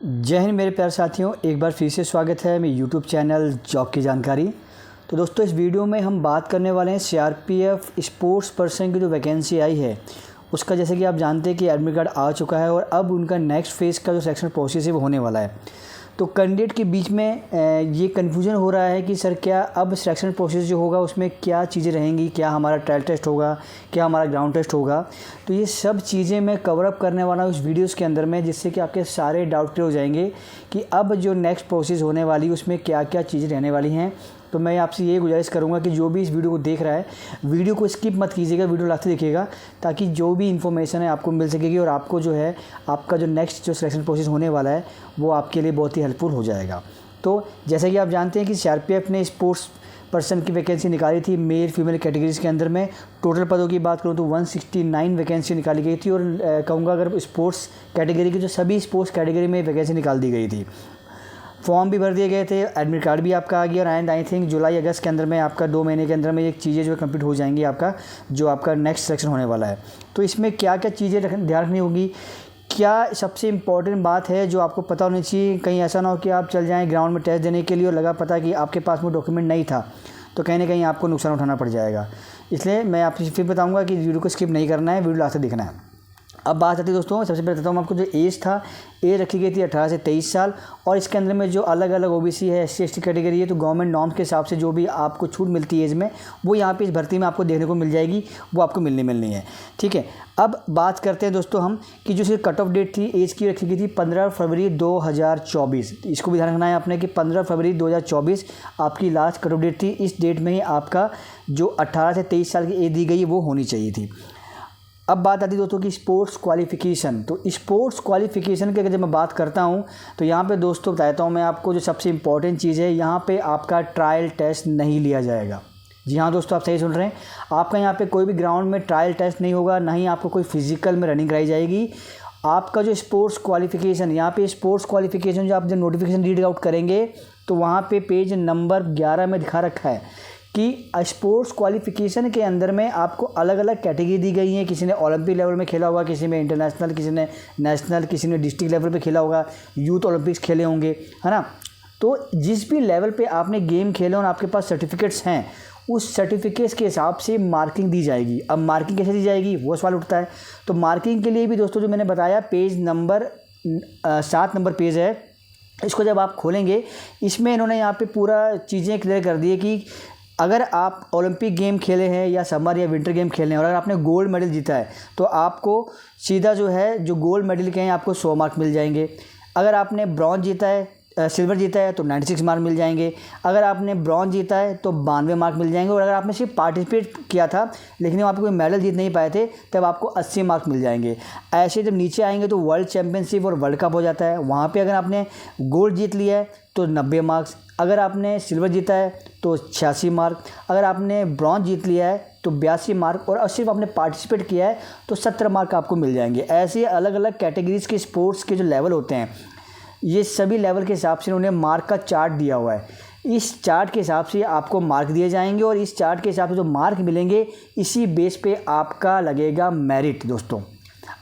जय हिंद मेरे प्यारे साथियों, एक बार फिर से स्वागत है मेरे यूट्यूब चैनल जॉब की जानकारी। तो दोस्तों, इस वीडियो में हम बात करने वाले हैं सीआरपीएफ स्पोर्ट्स पर्सन की जो वैकेंसी आई है उसका। जैसे कि आप जानते हैं कि एडमिट कार्ड आ चुका है और अब उनका नेक्स्ट फेज़ का जो सिलेक्शन प्रोसेस है वो होने वाला है। तो कैंडिडेट के बीच में ये कन्फ्यूजन हो रहा है कि सर क्या अब सिलेक्शन प्रोसेस जो होगा उसमें क्या चीज़ें रहेंगी, क्या हमारा ट्रायल टेस्ट होगा, क्या हमारा ग्राउंड टेस्ट होगा। तो ये सब चीज़ें मैं कवर अप करने वाला हूँ इस वीडियोस के अंदर में, जिससे कि आपके सारे डाउट क्लियर हो जाएंगे कि अब जो नेक्स्ट प्रोसेस होने वाली है उसमें क्या क्या चीज़ें रहने वाली हैं। तो मैं आपसे ये गुजारिश करूंगा कि जो भी इस वीडियो को देख रहा है, वीडियो को स्किप मत कीजिएगा, वीडियो लास्ट देखिएगा, ताकि जो भी इन्फॉर्मेशन है आपको मिल सकेगी और आपको जो है आपका जो नेक्स्ट जो सिलेक्शन प्रोसेस होने वाला है वो आपके लिए बहुत ही हेल्पफुल हो जाएगा। तो जैसा कि आप जानते हैं कि सीआरपीएफ ने स्पोर्ट्स पर्सन की वैकेंसी निकाली थी मेल फीमेल कैटेगरीज़ के अंदर में। टोटल पदों की बात करूँ तो 169 वैकेंसी निकाली गई थी और कहूँगा अगर स्पोर्ट्स कैटेगरी की, जो सभी स्पोर्ट्स कैटेगरी में वैकेंसी निकाल दी गई थी। फॉर्म भी भर दिए गए थे, एडमिट कार्ड भी आपका आ गया और एंड आई थिंक जुलाई अगस्त के अंदर में आपका 2 महीने के अंदर में ये चीज़ें जो कंप्लीट हो जाएंगी आपका जो आपका नेक्स्ट सिलेक्शन होने वाला है। तो इसमें क्या क्या चीज़ें ध्यान रखनी होगी, क्या सबसे इम्पॉर्टेंट बात है जो आपको पता होनी चाहिए। कहीं ऐसा ना हो कि आप चल जाएँ ग्राउंड में टेस्ट देने के लिए और लगा पता कि आपके पास वो डॉक्यूमेंट नहीं था, तो कहीं ना कहीं आपको नुकसान उठाना पड़ जाएगा। इसलिए मैं आपसे फिर बताऊँगा कि वीडियो को स्किप नहीं करना है, वीडियो लास्ट तक देखना है। अब बात आती है दोस्तों, सबसे पहले बताता हूँ आपको जो एज था, एज रखी गई थी 18 से 23 साल। और इसके अंदर में जो अलग अलग ओबीसी है, एससी एसटी कैटेगरी है, तो गवर्नमेंट नॉर्म्स के हिसाब से जो भी आपको छूट मिलती है एज में, वो यहाँ पे इस भर्ती में आपको देखने को मिल जाएगी, वो आपको मिलनी है। ठीक है, अब बात करते हैं दोस्तों हम कि जो कट ऑफ डेट थी एज की रखी गई थी 15 फरवरी 2024। इसको भी ध्यान रखना है आपने कि 15 फरवरी 2024 आपकी लास्ट कट ऑफ डेट थी। इस डेट में ही आपका जो 18 से 23 साल की एज दी गई वो होनी चाहिए थी। अब बात आती है दोस्तों की स्पोर्ट्स क्वालिफ़िकेशन। तो स्पोर्ट्स क्वालिफ़िकेशन की अगर जब मैं बात करता हूँ तो यहाँ पे दोस्तों बताता हूँ मैं आपको जो सबसे इम्पॉर्टेंट चीज़ है, यहाँ पे आपका ट्रायल टेस्ट नहीं लिया जाएगा। जी हाँ दोस्तों, आप सही सुन रहे हैं, आपका यहाँ पे कोई भी ग्राउंड में ट्रायल टेस्ट नहीं होगा, ना ही आपको कोई फिजिकल में रनिंग कराई जाएगी। आपका जो स्पोर्ट्स क्वालिफ़िकेशन, यहाँ पे स्पोर्ट्स क्वालिफ़िकेशन जो आप जब नोटिफिकेशन रीड आउट करेंगे तो वहाँ पे पेज नंबर 11 में दिखा रखा है कि स्पोर्ट्स क्वालिफ़िकेशन के अंदर में आपको अलग अलग कैटेगरी दी गई है। किसी ने ओलंपिक लेवल में खेला होगा, किसी में इंटरनेशनल, किसी ने नेशनल, किसी ने डिस्ट्रिक्ट लेवल पे खेला होगा, यूथ ओलंपिक्स खेले होंगे, है ना। तो जिस भी लेवल पे आपने गेम खेले और आपके पास सर्टिफिकेट्स हैं, उस सर्टिफिकेट्स के हिसाब से मार्किंग दी जाएगी। अब मार्किंग कैसे दी जाएगी वो सवाल उठता है। तो मार्किंग के लिए भी दोस्तों जो मैंने बताया, पेज नंबर 7 नंबर पेज है, इसको जब आप खोलेंगे इसमें इन्होंने यहाँ पे पूरा चीज़ें क्लियर कर दी है कि अगर आप ओलंपिक गेम खेले हैं या समर या विंटर गेम खेले हैं और अगर आपने गोल्ड मेडल जीता है तो आपको सीधा जो है जो गोल्ड मेडल के हैं आपको 100 मार्क मिल जाएंगे। अगर आपने ब्रॉन्ज जीता है, सिल्वर जीता है तो 96 मार्क मिल जाएंगे। अगर आपने ब्रॉन्ज जीता है तो 92 मार्क मिल जाएंगे। और अगर आपने सिर्फ पार्टिसिपेट किया था लेकिन आप कोई मेडल जीत नहीं पाए थे तब आपको 80 मार्क मिल जाएंगे। ऐसे जब नीचे आएंगे तो वर्ल्ड चैम्पियनशिप और वर्ल्ड कप हो जाता है, वहाँ पे अगर आपने गोल्ड जीत लिया है तो 90 मार्क्स, अगर आपने सिल्वर जीता है तो 86 मार्क, अगर आपने ब्रॉन्ज जीत लिया है तो 82 मार्क, और सिर्फ आपने पार्टिसिपेट किया है तो 70 मार्क आपको मिल जाएंगे। ऐसे अलग अलग कैटेगरीज़ के स्पोर्ट्स के जो लेवल होते हैं, ये सभी लेवल के हिसाब से उन्होंने मार्क का चार्ट दिया हुआ है। इस चार्ट के हिसाब से आपको मार्क दिए जाएंगे और इस चार्ट के हिसाब से जो मार्क मिलेंगे इसी बेस पे आपका लगेगा मेरिट दोस्तों।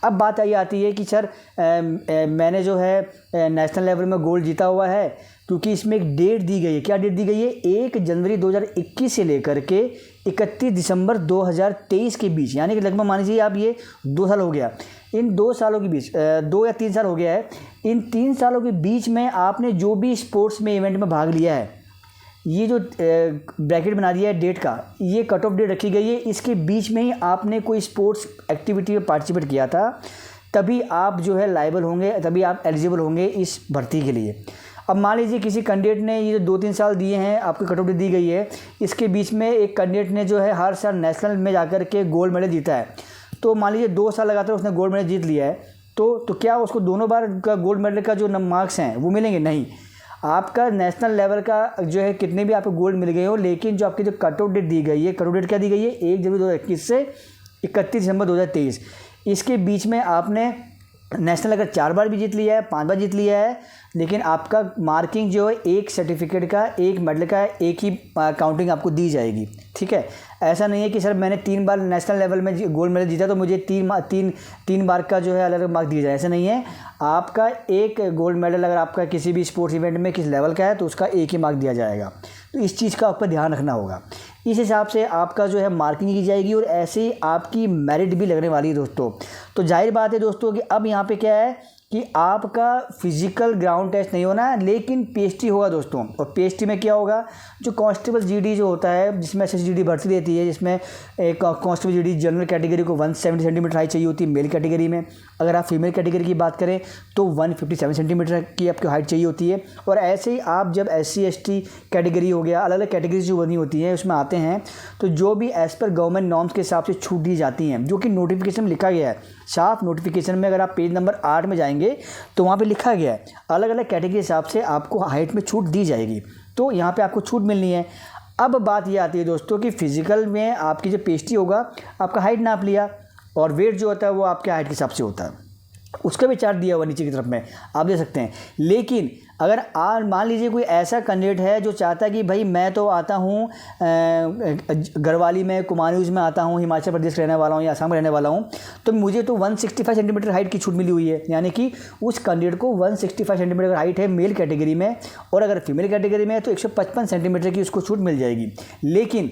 अब बात आई आती है कि सर मैंने जो है नेशनल लेवल में गोल्ड जीता हुआ है, क्योंकि इसमें एक डेट दी गई है। क्या डेट दी गई है? 1 जनवरी 2021 से लेकर के 31 दिसंबर 2023 के बीच, यानी कि लगभग मान लीजिए आप ये 2 साल हो गया। इन 2 सालों के बीच 2 या 3 साल हो गया है, इन 3 सालों के बीच में आपने जो भी स्पोर्ट्स में इवेंट में भाग लिया है, ये जो ब्रैकेट बना दिया है डेट का, ये कट ऑफ डेट रखी गई है। इसके बीच में ही आपने कोई स्पोर्ट्स एक्टिविटी में पार्टिसिपेट किया था, तभी आप जो है लायबल होंगे, तभी आप एलिजिबल होंगे इस भर्ती के लिए। अब मान लीजिए किसी कैंडिडेट ने ये जो 2-3 साल दिए हैं, आपकी कट ऑफ डेट दी गई है, इसके बीच में एक कैंडिडेट ने जो है हर साल नेशनल में जाकर के गोल्ड मेडल जीता है। तो मान लीजिए 2 साल लगातार उसने गोल्ड मेडल जीत लिया है, तो क्या उसको दोनों बार का गोल्ड मेडल का जो मार्क्स हैं वो मिलेंगे? नहीं। आपका नेशनल लेवल का जो है कितने भी आपको गोल्ड मिल गए हो, लेकिन जो आपकी जो कट ऑफ डेट दी गई है, कट ऑफ डेट क्या दी गई है? 1 जनवरी 2021 से 31 दिसंबर 2023, इसके बीच में आपने नेशनल अगर 4 बार भी जीत लिया है, 5 बार जीत लिया है, लेकिन आपका मार्किंग जो है एक सर्टिफिकेट का, एक मेडल का, एक ही काउंटिंग आपको दी जाएगी। ठीक है, ऐसा नहीं है कि सर मैंने 3 बार नेशनल लेवल में गोल्ड मेडल जीता तो मुझे तीन बार का जो है अलग अलग मार्क दिया जाए, ऐसा नहीं है। आपका एक गोल्ड मेडल अगर आपका किसी भी स्पोर्ट्स इवेंट में किस लेवल का है तो उसका एक ही मार्क दिया जाएगा। तो इस चीज़ का आपको ध्यान रखना होगा। इस हिसाब से आपका जो है मार्किंग की जाएगी और ऐसे ही आपकी मेरिट भी लगने वाली है दोस्तों। तो जाहिर बात है दोस्तों कि अब यहाँ पे क्या है कि आपका फिजिकल ग्राउंड टेस्ट नहीं होना है, लेकिन पीएचटी होगा दोस्तों। और पीएचटी में क्या होगा, जो कांस्टेबल जीडी जो होता है, जिसमें एसएसजीडी भर्ती देती है, जिसमें एक कांस्टेबल जीडी जनरल कैटेगरी को 170 सेंटीमीटर हाइट चाहिए होती है मेल कैटेगरी में। अगर आप फीमेल कैटेगरी की बात करें तो 157 सेंटीमीटर की आपकी हाइट चाहिए होती है। और ऐसे ही आप जब SC ST कैटेगरी हो गया, अलग अलग कैटेगरी जो बनी होती है उसमें आते हैं, तो जो भी एज़ पर गवर्नमेंट नॉर्म्स के हिसाब से छूट दी जाती हैं, जो कि नोटिफिकेशन में लिखा गया है, साफ नोटिफिकेशन में अगर आप पेज नंबर 8 में जाएंगे तो वहाँ पे लिखा गया है अलग अलग कैटेगरी के हिसाब से आपको हाइट में छूट दी जाएगी। तो यहाँ पे आपको छूट मिलनी है। अब बात ये आती है दोस्तों कि फिजिकल में आपकी जो पीएचटी होगा, आपका हाइट नाप लिया और वेट जो होता है वो आपके हाइट के हिसाब से होता है, उसका भी चार्ट दिया हुआ नीचे की तरफ में आप दे सकते हैं। लेकिन अगर मान लीजिए कोई ऐसा कैंडिडेट है जो चाहता है कि भाई मैं तो आता हूँ गढ़वाली में, कुमायूं में आता हूँ, हिमाचल प्रदेश रहने वाला हूँ या असम में रहने वाला हूँ, तो मुझे तो 165 सेंटीमीटर हाइट की छूट मिली हुई है। यानी कि उस कैंडिडेट को 165 सेंटीमीटर हाइट है मेल कैटेगरी में, और अगर फीमेल कैटेगरी में है तो 155 सेंटीमीटर की उसको छूट मिल जाएगी। लेकिन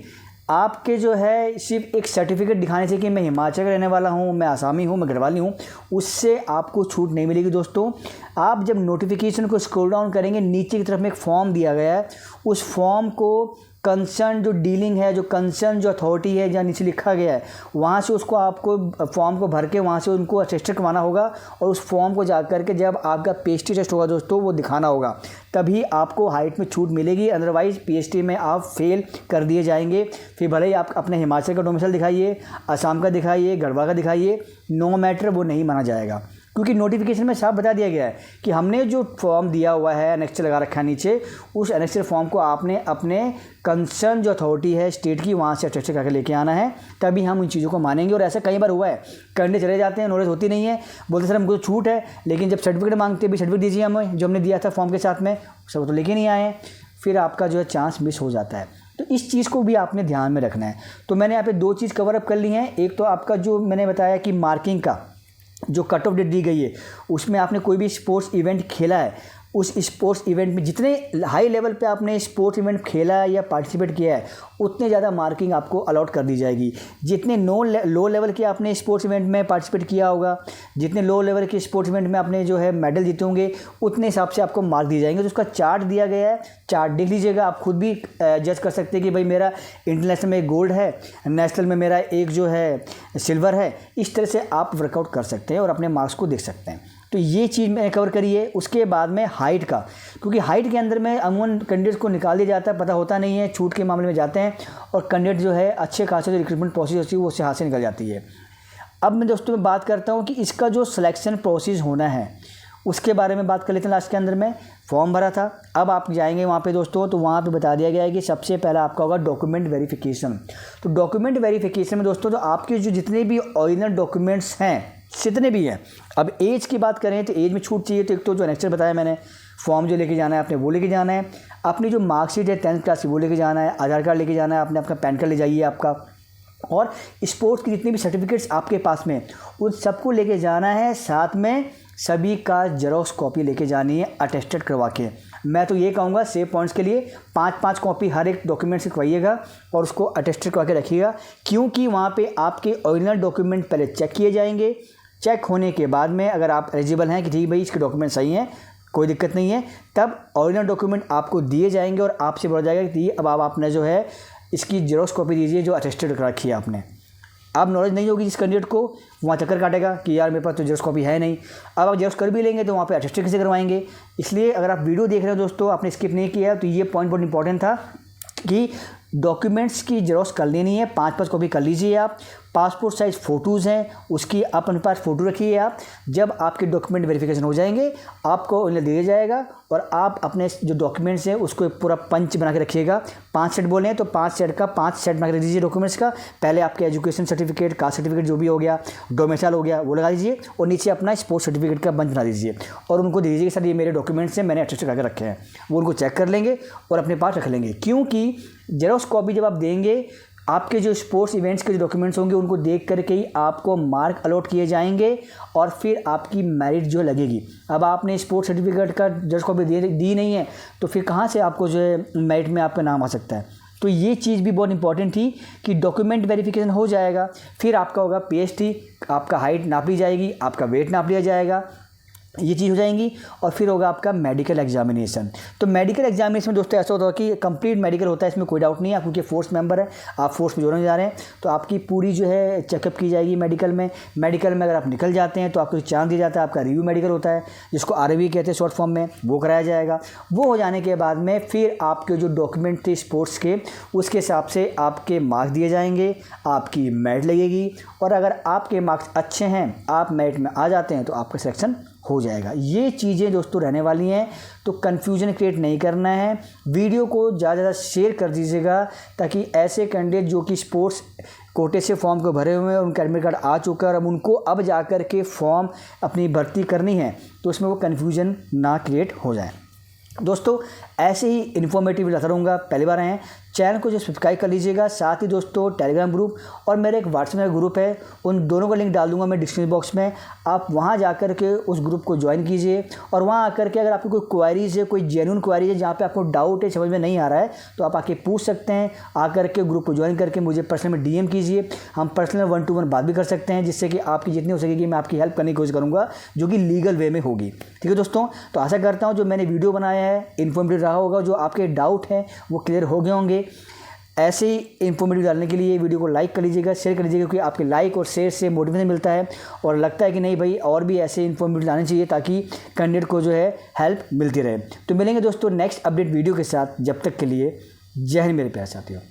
आपके जो है सिर्फ एक सर्टिफिकेट दिखाने से कि मैं हिमाचल का रहने वाला हूँ, मैं आसामी हूँ, मैं गढ़वाली हूँ, उससे आपको छूट नहीं मिलेगी दोस्तों। आप जब नोटिफिकेशन को स्क्रॉल डाउन करेंगे, नीचे की तरफ में एक फॉर्म दिया गया है, उस फॉर्म को कंसर्न जो डीलिंग है, जो कंसर्न जो अथॉरिटी है, जहाँ नीचे लिखा गया है, वहाँ से उसको आपको फॉर्म को भर के वहाँ से उनको अटेस्टेड करवाना होगा। और उस फॉर्म को जा करके जब आपका पीएचटी टेस्ट होगा दोस्तों, वो दिखाना होगा, तभी आपको हाइट में छूट मिलेगी। अदरवाइज़ पीएचटी में आप फेल कर दिए जाएंगे। फिर भले ही आप अपने हिमाचल का डोमिसाइल दिखाइए, असम का दिखाइए, गढ़वा का दिखाइए, नो मैटर, वो नहीं माना जाएगा। क्योंकि नोटिफिकेशन में साफ बता दिया गया है कि हमने जो फॉर्म दिया हुआ है, एनेक्चर लगा रखा है नीचे, उस एनेक्चर फॉर्म को आपने अपने कंसर्न जो अथॉरिटी है स्टेट की, वहाँ से अटेस्टेड करके लेके आना है, तभी हम उन चीज़ों को मानेंगे। और ऐसा कई बार हुआ है, करने चले जाते हैं, नॉलेज होती नहीं है, बोलते सर हमको तो छूट है, लेकिन जब सर्टिफिकेट मांगते हैं, भी सर्टिफिकेट दीजिए हमें जो हमने दिया था फॉर्म के साथ में, सब तो लेके नहीं आए हैं, फिर आपका जो है चांस मिस हो जाता है। तो इस चीज़ को भी आपने ध्यान में रखना है। तो मैंने यहाँ पे 2 चीज़ कवर अप कर ली हैं। एक तो आपका जो मैंने बताया कि मार्किंग का जो कट ऑफ डेट दी गई है, उसमें आपने कोई भी स्पोर्ट्स इवेंट खेला है, उस स्पोर्ट्स इवेंट में जितने हाई लेवल पे आपने स्पोर्ट्स इवेंट खेला है या पार्टिसिपेट किया है, उतने ज़्यादा मार्किंग आपको अलॉट कर दी जाएगी। जितने लो लेवल के आपने स्पोर्ट्स इवेंट में पार्टिसिपेट किया होगा, जितने लो लेवल के स्पोर्ट्स इवेंट में आपने जो है मेडल जीते होंगे, उतने हिसाब से आपको मार्क दिए जाएंगे। तो उसका चार्ट दिया गया है, चार्ट देख लीजिएगा, आप खुद भी जज कर सकते हैं कि भाई मेरा इंटरनेशनल में गोल्ड है, नेशनल में मेरा एक जो है सिल्वर है। इस तरह से आप वर्कआउट कर सकते हैं और अपने मार्क्स को देख सकते हैं। तो ये चीज़ मैंने कवर करी है। उसके बाद में हाइट का, क्योंकि हाइट के अंदर में अमूमन कैंडिडेट्स को निकाल दिया जाता है, पता होता नहीं है, छूट के मामले में जाते हैं और कैंडिडेट जो है अच्छे खासे जो रिक्रूटमेंट प्रोसेस होती है वो उससे हाथ से निकल जाती है। अब मैं दोस्तों में बात करता हूँ कि इसका जो सिलेक्शन प्रोसेस होना है उसके बारे में बात कर लेते हैं। लास्ट के अंदर में फॉर्म भरा था, अब आप जाएंगे वहाँ पे दोस्तों, तो वहाँ पे बता दिया गया है कि सबसे पहला आपका होगा डॉक्यूमेंट वेरिफिकेशन। तो डॉक्यूमेंट वेरिफिकेशन में दोस्तों, तो आपके जो जितने भी ओरिजिनल डॉक्यूमेंट्स हैं, जितने भी हैं, अब एज की बात करें तो एज में छूट चाहिए, तो एक तो जो नेक्स्ट बताया मैंने, फॉर्म जो लेके जाना है आपने वो लेके जाना है, अपनी जो मार्कशीट है 10th क्लास की वो लेके जाना है, आधार कार्ड लेके जाना है, आपने अपना पैन कार्ड ले जाइए आपका, और स्पोर्ट्स की जितनी भी सर्टिफिकेट्स आपके पास में उन सबको लेके जाना है। साथ में सभी का जेरोक्स कॉपी लेके जानी है अटेस्टेड करवा के। मैं तो ये कहूँगा सेव पॉइंट्स के लिए 5-5 कॉपी हर एक डॉक्यूमेंट से करवाइएगा और उसको अटेस्टेड करवा के रखिएगा, क्योंकि वहाँ पे आपके ओरिजिनल डॉक्यूमेंट पहले चेक किए जाएंगे। चेक होने के बाद में अगर आप एलिजिबल हैं कि ठीक भाई इसके डॉक्यूमेंट सही हैं, कोई दिक्कत नहीं है, तब ओरिजिनल डॉक्यूमेंट आपको दिए जाएंगे और आपसे बोला जाएगा कि अब आपने जो है इसकी जेरोक्स कॉपी दीजिए जो अटेस्टेड कर रखी है आपने। अब नॉलेज नहीं होगी जिस कैंडिडेट को, वहाँ चक्कर काटेगा कि यार मेरे पास तो जेरोक्स कॉपी है नहीं। अब आप जेरोक्स कर भी लेंगे तो वहाँ पे अटेस्टेड कैसे करवाएंगे। इसलिए अगर आप वीडियो देख रहे हो दोस्तों, आपने स्किप नहीं किया, तो ये पॉइंट बहुत इंपॉर्टेंट था कि डॉक्यूमेंट्स की जेरोक्स कर लेनी है, 5-5 कॉपी कर लीजिए आप। पासपोर्ट साइज़ फ़ोटोज़ हैं, उसकी अपने पास फ़ोटो रखिए आप। जब आपके डॉक्यूमेंट वेरिफिकेशन हो जाएंगे आपको उन्हें दिया जाएगा और आप अपने जो डॉक्यूमेंट्स हैं उसको पूरा पंच बना के रखिएगा। 5 सेट बोले हैं तो 5 सेट का 5 सेट बना के रख दीजिए डॉक्यूमेंट्स का। पहले आपके एजुकेशन सर्टिफिकेट, कास्ट सर्टिफिकेट जो भी हो गया, डोमिसाइल हो गया, वो लगा दीजिए और नीचे अपना स्पोर्ट्स सर्टिफिकेट का बंच बना दीजिए और उनको दे दीजिए कि सर ये मेरे डॉक्यूमेंट्स हैं, मैंने अटेस्ट करके रखे हैं। वो उनको चेक कर लेंगे और अपने पास रख लेंगे, क्योंकि जेरोक्स कॉपी जब आप देंगे आपके जो स्पोर्ट्स इवेंट्स के जो डॉक्यूमेंट्स होंगे उनको देख करके ही आपको मार्क अलॉट किए जाएंगे और फिर आपकी मेरिट जो लगेगी। अब आपने स्पोर्ट्स सर्टिफिकेट का जज कॉपी दी नहीं है तो फिर कहाँ से आपको जो है मेरिट में आपका नाम आ सकता है। तो ये चीज़ भी बहुत इंपॉर्टेंट थी कि डॉक्यूमेंट वेरिफिकेशन हो जाएगा, फिर आपका होगा पीएचटी, आपका हाइट नाप ली जाएगी, आपका वेट नाप लिया जाएगा, ये चीज़ हो जाएंगी और फिर होगा आपका मेडिकल एग्जामिनेशन। तो मेडिकल एग्जामिनेशन में दोस्तों ऐसा होता है कि कंप्लीट मेडिकल होता है, इसमें कोई डाउट नहीं है। आप क्योंकि फोर्स मेंबर है, आप फोर्स में जोड़ने जा रहे हैं तो आपकी पूरी जो है चेकअप की जाएगी मेडिकल में। मेडिकल में अगर आप निकल जाते हैं तो आपको चांस दिया जाता है, आपका रिव्यू मेडिकल होता है जिसको RV कहते हैं शॉर्ट फॉर्म में, वो कराया जाएगा। वो हो जाने के बाद में फिर आपके जो डॉक्यूमेंट थे स्पोर्ट्स के उसके हिसाब से आपके मार्क्स दिए जाएंगे, आपकी मेरिट लगेगी और अगर आपके मार्क्स अच्छे हैं, आप मेरिट में आ जाते हैं तो आपका सिलेक्शन हो जाएगा। ये चीज़ें दोस्तों रहने वाली हैं, तो कन्फ्यूजन क्रिएट नहीं करना है। वीडियो को ज़्यादा से ज़्यादा शेयर कर दीजिएगा ताकि ऐसे कैंडिडेट जो कि स्पोर्ट्स कोटे से फॉर्म को भरे हुए हैं, उनका एडमिट कार्ड आ चुका है और अब उनको अब जा कर के फॉर्म अपनी भर्ती करनी है तो उसमें वो कन्फ्यूजन ना क्रिएट हो जाए। दोस्तों ऐसे ही इन्फॉर्मेटिव लाता रहूँगा। पहली बार आए हैं चैनल को जो सब्सक्राइब कर लीजिएगा, साथ ही दोस्तों टेलीग्राम ग्रुप और मेरा एक व्हाट्सएप में ग्रुप है, उन दोनों का लिंक डाल दूंगा मैं डिस्क्रिप्शन बॉक्स में। आप वहां जाकर के उस ग्रुप को ज्वाइन कीजिए और वहां आकर के अगर आपकी कोई क्वारीज है, कोई जेन्युइन क्वारीज है जहाँ पे आपको डाउट है, समझ में नहीं आ रहा है, तो आप आके पूछ सकते हैं। आकर के ग्रुप को ज्वाइन करके मुझे पर्सनल में DM कीजिए, हम पर्सनल 1-to-1 बात भी कर सकते हैं जिससे कि आपकी जितनी हो सकेगी मैं आपकी हेल्प करने की कोशिश करूँगा जो कि लीगल वे में होगी। ठीक है दोस्तों, तो आशा करता हूँ जो मैंने वीडियो बनाया है इन्फॉर्मेटिव रहा होगा, जो आपके डाउट हैं वो क्लियर हो गए होंगे। ऐसे ही इन्फॉर्मेटिव डालने के लिए वीडियो को लाइक कर लीजिएगा, शेयर कर लीजिएगा, क्योंकि आपके लाइक और शेयर से मोटिवेशन मिलता है और लगता है कि नहीं भाई और भी ऐसे इन्फॉर्मेटिव डालने चाहिए ताकि कैंडिडेट को जो है हेल्प मिलती रहे। तो मिलेंगे दोस्तों नेक्स्ट अपडेट वीडियो के साथ, जब तक के लिए जय हिंद मेरे प्यारे साथियों।